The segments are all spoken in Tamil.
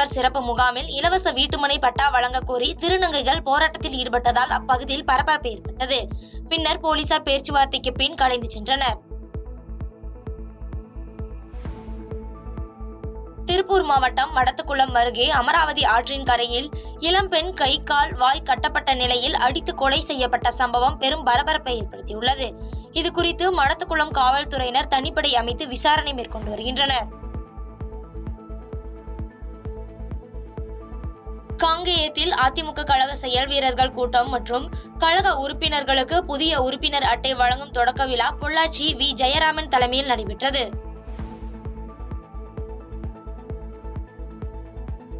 முதல்வர் சிறப்பு முகாமில் இலவச வீட்டுமனை பட்டா வழங்க கோரி திருநங்கைகள் போராட்டத்தில் ஈடுபட்டதால் அப்பகுதியில் பரபரப்பு ஏற்பட்டது. பின்னர் போலீசார் பேச்சுவார்த்தைக்கு பின் கலைந்து சென்றனர். திருப்பூர் மாவட்டம் மடத்துக்குளம் அருகே அமராவதி ஆற்றின் கரையில் இளம்பெண் கை கால் வாய் கட்டப்பட்ட நிலையில் அடித்து கொலை செய்யப்பட்ட சம்பவம் பெரும் பரபரப்பை ஏற்படுத்தியுள்ளது. இதுகுறித்து மடத்துக்குளம் காவல்துறையினர் தனிப்படை அமைத்து விசாரணை மேற்கொண்டு வருகின்றனர். காங்கேயத்தில் அதிமுக கழக செயல் வீரர்கள் கூட்டம் மற்றும் கழக உறுப்பினர்களுக்கு புதிய உறுப்பினர் அட்டை வழங்கும் தொடக்க விழா பொள்ளாச்சி வி. ஜெயராமன் தலைமையில் நடைபெற்றது.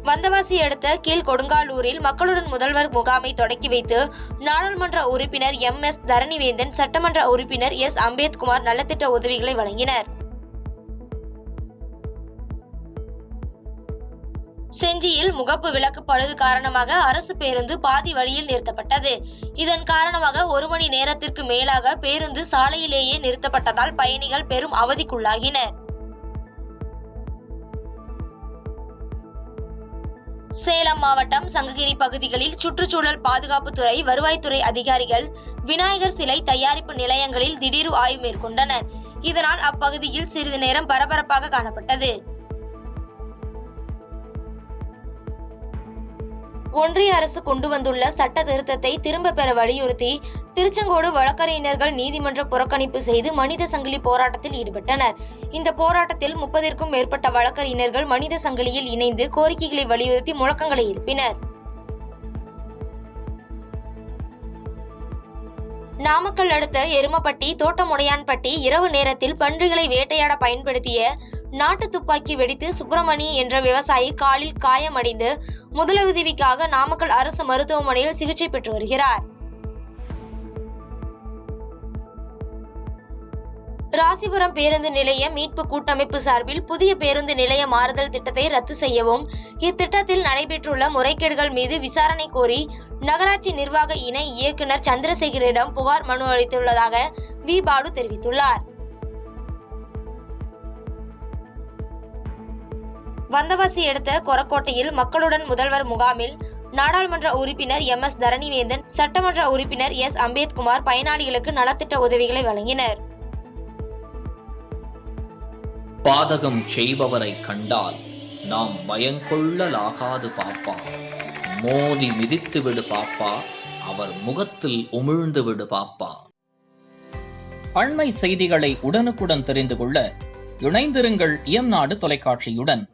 வந்தவாசி அடுத்த கீழ்கொடுங்காலூரில் மக்களுடன் முதல்வர் முகாமை தொடக்கி வைத்து நாடாளுமன்ற உறுப்பினர் MS தரணிவேந்தன், சட்டமன்ற உறுப்பினர் S. அம்பேத்குமார் நலத்திட்ட உதவிகளை வழங்கினர். செஞ்சியில் முகப்பு விளக்கு பழுது காரணமாக அரசு பேருந்து பாதி வழியில் நிறுத்தப்பட்டது. இதன் காரணமாக 1 மணி நேரத்திற்கு மேலாக பேருந்து சாலையிலேயே நிறுத்தப்பட்டதால் பயணிகள் பெரும் அவதிக்குள்ளாகினர். சேலம் மாவட்டம் சங்ககிரி பகுதிகளில் சுற்றுச்சூழல் பாதுகாப்புத்துறை, வருவாய்த்துறை அதிகாரிகள் விநாயகர் சிலை தயாரிப்பு நிலையங்களில் திடீர் ஆய்வு மேற்கொண்டனர். இதனால் அப்பகுதியில் சிறிது நேரம் பரபரப்பாக காணப்பட்டது. ஒன்றிய அரசு கொண்டு வந்துள்ள சட்ட திருத்தத்தை திரும்ப பெற வலியுறுத்தி திருச்செங்கோடு வழக்கறிஞர்கள் நீதிமன்ற புறக்கணிப்பு செய்து மனித சங்கிலி போராட்டத்தில் ஈடுபட்டனர். இந்த போராட்டத்தில் 30ற்கும் மேற்பட்ட வழக்கறிஞர்கள் மனித சங்கிலியில் இணைந்து கோரிக்கைகளை வலியுறுத்தி முழக்கங்களை எழுப்பினர். நாமக்கல் அடுத்த எருமப்பட்டி, தோட்டமுடையான்பட்டி இரவு நேரத்தில் பன்றிகளை வேட்டையாட பயன்படுத்திய நாட்டு துப்பாக்கி வெடித்து சுப்பிரமணி என்ற விவசாயி காலில் காயமடைந்து முதலுதவிக்காக நாமக்கல் அரசு மருத்துவமனையில் சிகிச்சை பெற்று வருகிறார். ராசிபுரம் பேருந்து நிலைய மீட்பு கூட்டமைப்பு சார்பில் புதிய பேருந்து நிலைய மாறுதல் திட்டத்தை ரத்து செய்யவும், இத்திட்டத்தில் நடைபெற்றுள்ள முறைகேடுகள் மீது விசாரணை கோரி நகராட்சி நிர்வாக இணை இயக்குநர் சந்திரசேகரிடம் புகார் மனு அளித்துள்ளதாக வி. பாலு தெரிவித்துள்ளார். வந்தவாசி அடுத்த கொரக்கோட்டையில் மக்களுடன் முதல்வர் முகாமில் நாடாளுமன்ற உறுப்பினர் MS தரணிவேந்தன், சட்டமன்ற உறுப்பினர் S. அம்பேத்குமார் பயனாளிகளுக்கு நலத்திட்ட உதவிகளை வழங்கினர். பாதகம் செய்பவரை கண்டால் நாம் பயங்கொள்ளலாகாது பாப்பா, மோதி மிதித்து விடு பாப்பா, அவர் முகத்தில் உமிழ்ந்து விடு பாப்பா. அண்மை செய்திகளை உடனுக்குடன் தெரிந்து கொள்ள இணைந்திருங்கள் இயம்நாடு தொலைக்காட்சியுடன்.